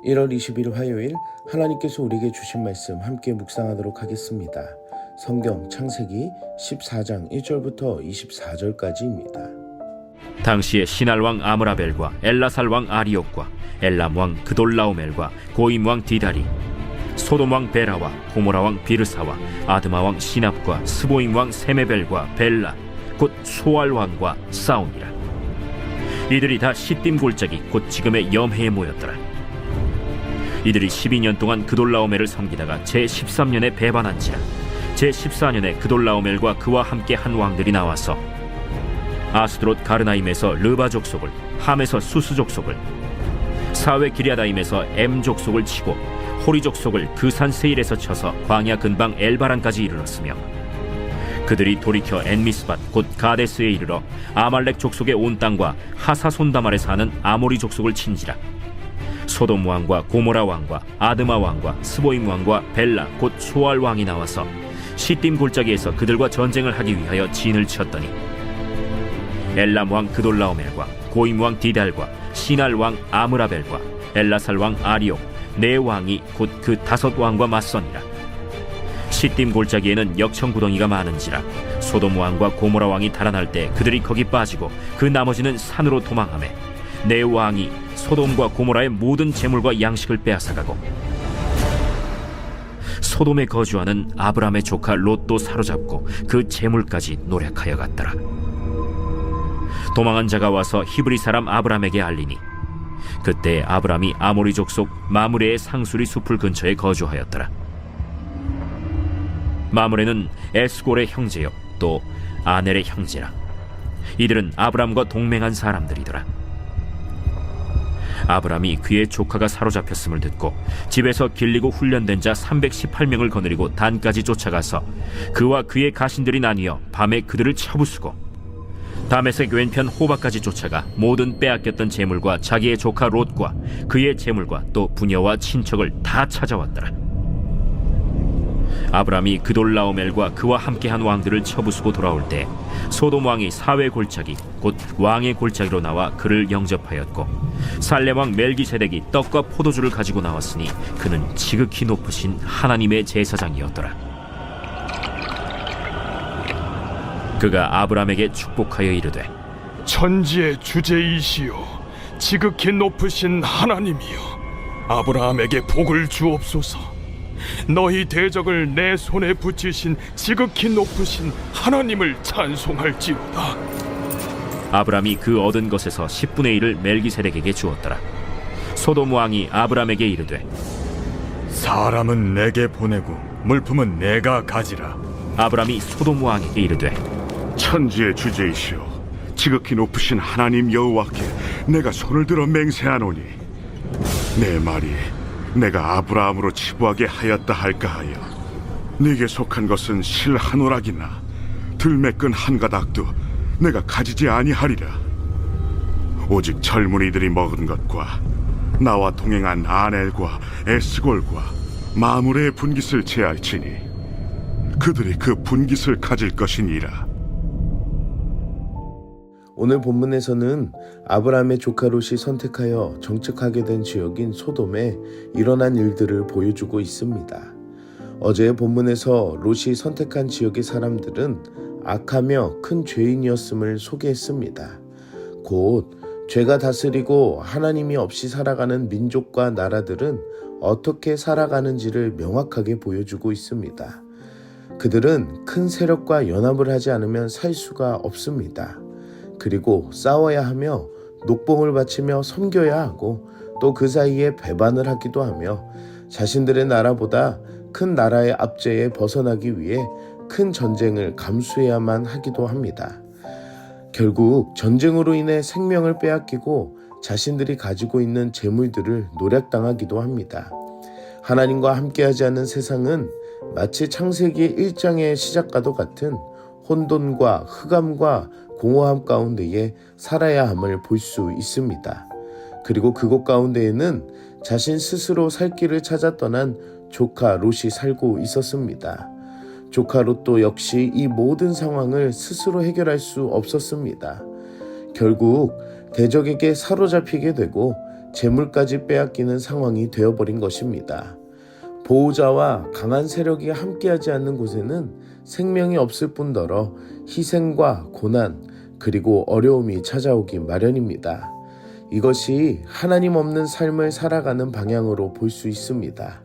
1월 20일 화요일 하나님께서 우리에게 주신 말씀 함께 묵상하도록 하겠습니다. 성경 창세기 14장 1절부터 24절까지입니다. 당시에 시날 왕 아므라벨과 엘라살 왕 아리옥과 엘람 왕 그돌라오멜과 고임 왕 디달이 소돔 왕 베라와 고모라 왕 비르사와 아드마 왕 시납과 스보임 왕 세메벨과 벨라 곧 소알 왕과 싸우니라. 이들이 다 시딤 골짜기 곧 지금의 염해에 모였더라. 이들이 12년 동안 그돌라오멜을 섬기다가 제13년에 배반한지라. 제14년에 그돌라오멜과 그와 함께 한 왕들이 나와서 아스드롯 가르나임에서 르바 족속을, 함에서 수스 족속을, 사웨 기리아다임에서 엠 족속을 치고 호리 족속을 그 산 세일에서 쳐서 광야 근방 엘바란까지 이르렀으며, 그들이 돌이켜 엔미스밭 곧 가데스에 이르러 아말렉 족속의 온 땅과 하사손다말에 사는 아모리 족속을 친지라. 소돔 왕과 고모라 왕과 아드마 왕과 스보임 왕과 벨라 곧 소알 왕이 나와서 시딤 골짜기에서 그들과 전쟁을 하기 위하여 진을 쳤더니, 엘람 왕 그돌라오멜과 고임 왕 디달과 시날 왕 아므라벨과 엘라살 왕 아리옥 네 왕이 곧 그 5 왕과 맞서니라. 시딤 골짜기에는 역청구덩이가 많은지라. 소돔 왕과 고모라 왕이 달아날 때 그들이 거기 빠지고 그 나머지는 산으로 도망하매, 네 왕이 소돔과 고모라의 모든 재물과 양식을 빼앗아가고, 소돔에 거주하는 아브람의 조카 롯도 사로잡고 그 재물까지 노략하여 갔더라. 도망한 자가 와서 히브리 사람 아브람에게 알리니, 그때 아브람이 아모리 족속 마므레의 상수리 숲을 근처에 거주하였더라. 마므레는 에스골의 형제요 또 아넬의 형제라. 이들은 아브람과 동맹한 사람들이더라. 아브람이 그의 조카가 사로잡혔음을 듣고 집에서 길리고 훈련된 자 318명을 거느리고 단까지 쫓아가서 그와 그의 가신들이 나뉘어 밤에 그들을 쳐부수고, 다메섹 왼편 호바까지 쫓아가 모든 빼앗겼던 재물과 자기의 조카 롯과 그의 재물과 또 부녀와 친척을 다 찾아왔더라. 아브람이 그돌라오멜과 그와 함께한 왕들을 쳐부수고 돌아올 때 소돔 왕이 사회 골짜기 곧 왕의 골짜기로 나와 그를 영접하였고, 살렘 왕 멜기세덱이 떡과 포도주를 가지고 나왔으니 그는 지극히 높으신 하나님의 제사장이었더라. 그가 아브람에게 축복하여 이르되, 천지의 주제이시오 지극히 높으신 하나님이여, 아브라함에게 복을 주옵소서. 너희 대적을 내 손에 붙이신 지극히 높으신 하나님을 찬송할지로다. 아브람이 그 얻은 것에서 10분의 1을 멜기세덱에게 주었더라. 소돔 왕이 아브람에게 이르되, 사람은 내게 보내고 물품은 내가 가지라. 아브람이 소돔 왕에게 이르되, 천지의 주제이시오 지극히 높으신 하나님 여호와께 내가 손을 들어 맹세하노니, 내 말이 내가 아브라함으로 치부하게 하였다 할까 하여 네게 속한 것은 실 한 오락이나 들매끈 한 가닥도 내가 가지지 아니하리라. 오직 젊은이들이 먹은 것과 나와 동행한 아넬과 에스골과 마므레의 분깃을 제할지니 그들이 그 분깃을 가질 것이니라. 오늘 본문에서는 아브라함의 조카 롯이 선택하여 정착하게 된 지역인 소돔에 일어난 일들을 보여주고 있습니다. 어제의 본문에서 롯이 선택한 지역의 사람들은 악하며 큰 죄인이었음을 소개했습니다. 곧 죄가 다스리고 하나님이 없이 살아가는 민족과 나라들은 어떻게 살아가는지를 명확하게 보여주고 있습니다. 그들은 큰 세력과 연합을 하지 않으면 살 수가 없습니다. 그리고 싸워야 하며 녹봉을 바치며 섬겨야 하고 또 그 사이에 배반을 하기도 하며 자신들의 나라보다 큰 나라의 압제에 벗어나기 위해 큰 전쟁을 감수해야만 하기도 합니다. 결국 전쟁으로 인해 생명을 빼앗기고 자신들이 가지고 있는 재물들을 노략당하기도 합니다. 하나님과 함께하지 않는 세상은 마치 창세기 1장의 시작과도 같은 혼돈과 흑암과 공허함 가운데에 살아야 함을 볼 수 있습니다. 그리고 그곳 가운데에는 자신 스스로 살 길을 찾아 떠난 조카 롯이 살고 있었습니다. 조카 롯도 역시 이 모든 상황을 스스로 해결할 수 없었습니다. 결국 대적에게 사로잡히게 되고 재물까지 빼앗기는 상황이 되어버린 것입니다. 보호자와 강한 세력이 함께하지 않는 곳에는 생명이 없을 뿐더러 희생과 고난 그리고 어려움이 찾아오기 마련입니다. 이것이 하나님 없는 삶을 살아가는 방향으로 볼 수 있습니다.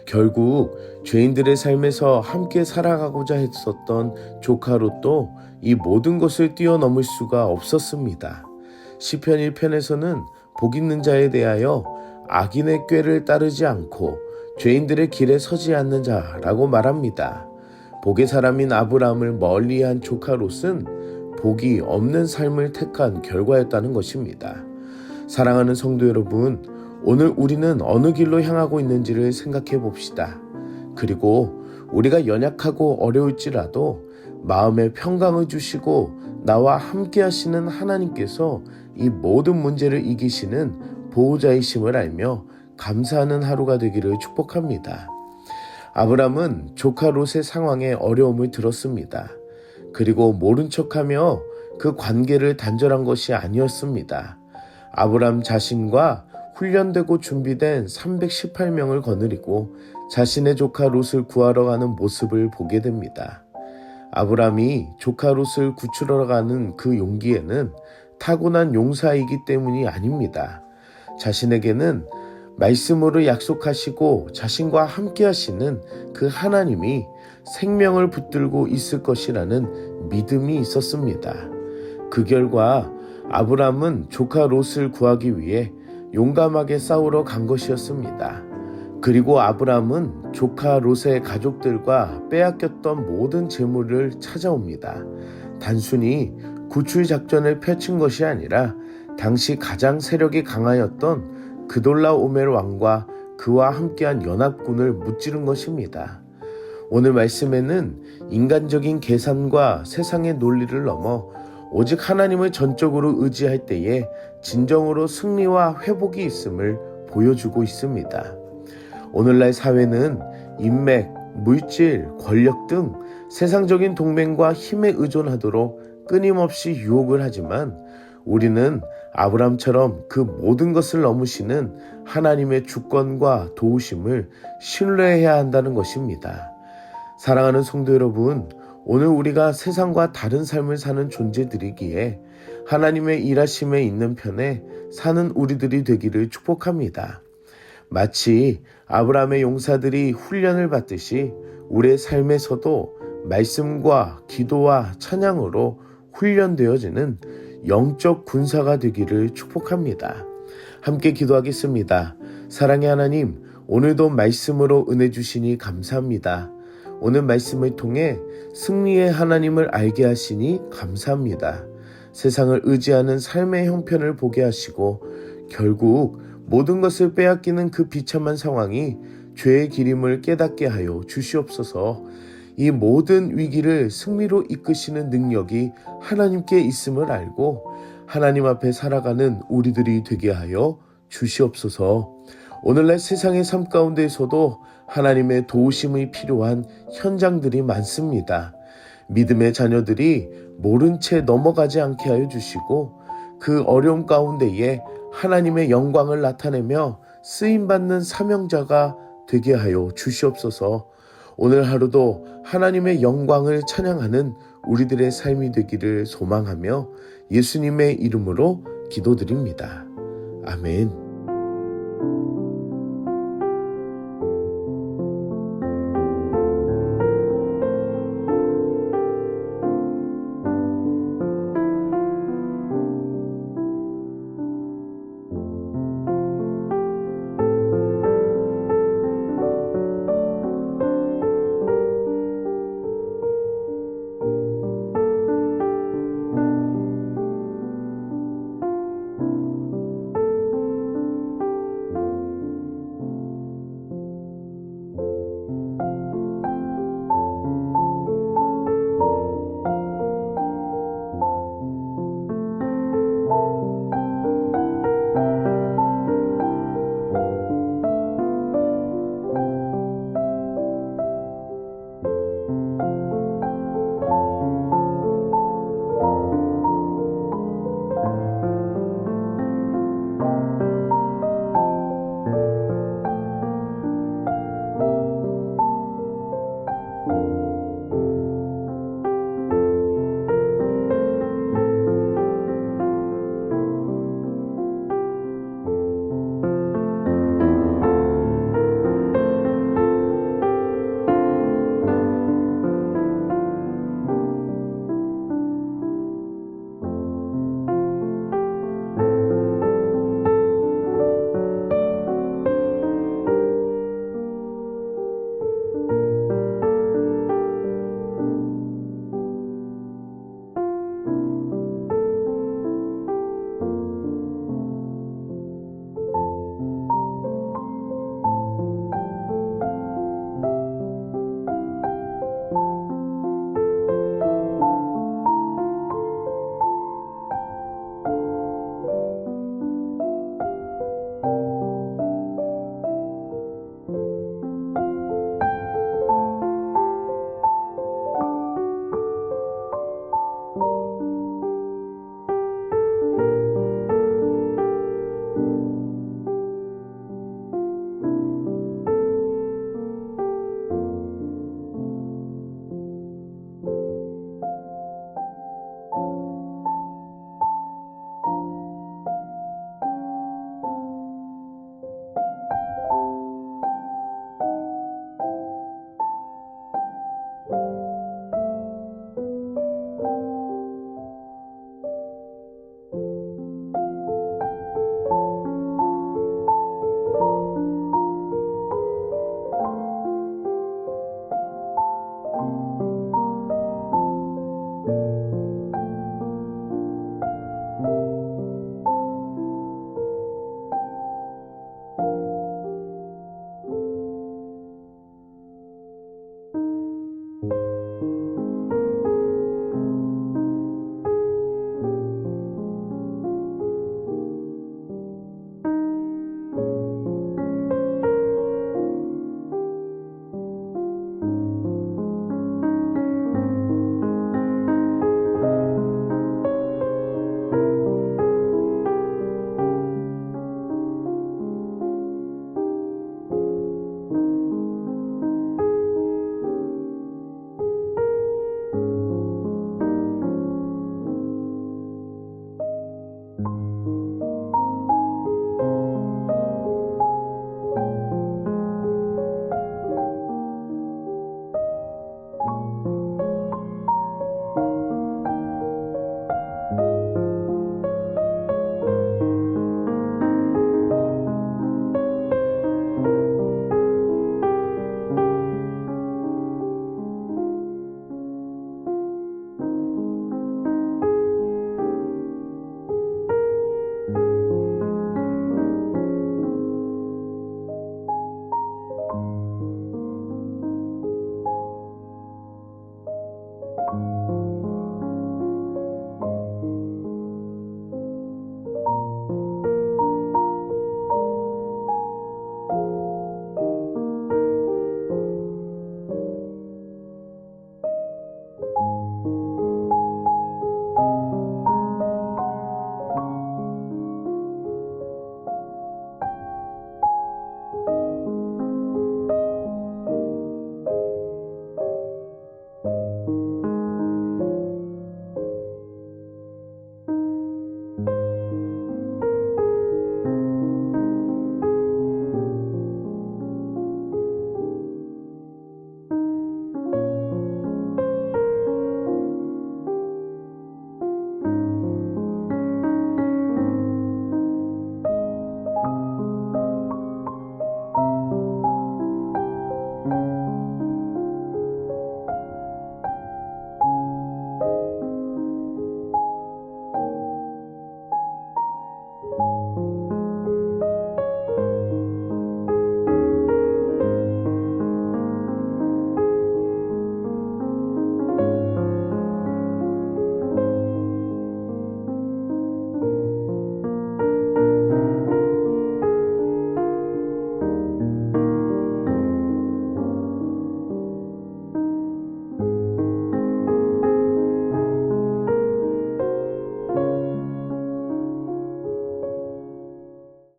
결국 죄인들의 삶에서 함께 살아가고자 했었던 조카 롯도 이 모든 것을 뛰어넘을 수가 없었습니다. 시편 1편에서는 복 있는 자에 대하여 악인의 꾀를 따르지 않고 죄인들의 길에 서지 않는 자라고 말합니다. 복의 사람인 아브라함을 멀리한 조카 롯은 복이 없는 삶을 택한 결과였다는 것입니다. 사랑하는 성도 여러분, 오늘 우리는 어느 길로 향하고 있는지를 생각해 봅시다. 그리고 우리가 연약하고 어려울지라도 마음에 평강을 주시고 나와 함께 하시는 하나님께서 이 모든 문제를 이기시는 보호자이심을 알며 감사하는 하루가 되기를 축복합니다. 아브람은 조카 롯의 상황에 어려움을 들었습니다. 그리고 모른 척하며 그 관계를 단절한 것이 아니었습니다. 아브람 자신과 훈련되고 준비된 318명을 거느리고 자신의 조카 롯을 구하러 가는 모습을 보게 됩니다. 아브람이 조카 롯을 구출하러 가는 그 용기에는 타고난 용사이기 때문이 아닙니다. 자신에게는 말씀으로 약속하시고 자신과 함께 하시는 그 하나님이 생명을 붙들고 있을 것이라는 믿음이 있었습니다. 그 결과 아브람은 조카 롯을 구하기 위해 용감하게 싸우러 간 것이었습니다. 그리고 아브람은 조카 롯의 가족들과 빼앗겼던 모든 재물을 찾아옵니다. 단순히 구출 작전을 펼친 것이 아니라 당시 가장 세력이 강하였던 그돌라오멜 왕과 그와 함께한 연합군을 무찌른 것입니다. 오늘 말씀에는 인간적인 계산과 세상의 논리를 넘어 오직 하나님을 전적으로 의지할 때에 진정으로 승리와 회복이 있음을 보여주고 있습니다. 오늘날 사회는 인맥, 물질, 권력 등 세상적인 동맹과 힘에 의존하도록 끊임없이 유혹을 하지만 우리는 아브람처럼 그 모든 것을 넘으시는 하나님의 주권과 도우심을 신뢰해야 한다는 것입니다. 사랑하는 성도 여러분, 오늘 우리가 세상과 다른 삶을 사는 존재들이기에 하나님의 일하심에 있는 편에 사는 우리들이 되기를 축복합니다. 마치 아브라함의 용사들이 훈련을 받듯이 우리의 삶에서도 말씀과 기도와 찬양으로 훈련되어지는 영적 군사가 되기를 축복합니다. 함께 기도하겠습니다. 사랑의 하나님, 오늘도 말씀으로 은혜 주시니 감사합니다. 오늘 말씀을 통해 승리의 하나님을 알게 하시니 감사합니다. 세상을 의지하는 삶의 형편을 보게 하시고 결국 모든 것을 빼앗기는 그 비참한 상황이 죄의 길임을 깨닫게 하여 주시옵소서. 이 모든 위기를 승리로 이끄시는 능력이 하나님께 있음을 알고 하나님 앞에 살아가는 우리들이 되게 하여 주시옵소서. 오늘날 세상의 삶 가운데에서도 하나님의 도우심이 필요한 현장들이 많습니다. 믿음의 자녀들이 모른 채 넘어가지 않게 하여 주시고 그 어려움 가운데에 하나님의 영광을 나타내며 쓰임받는 사명자가 되게 하여 주시옵소서. 오늘 하루도 하나님의 영광을 찬양하는 우리들의 삶이 되기를 소망하며 예수님의 이름으로 기도드립니다. 아멘.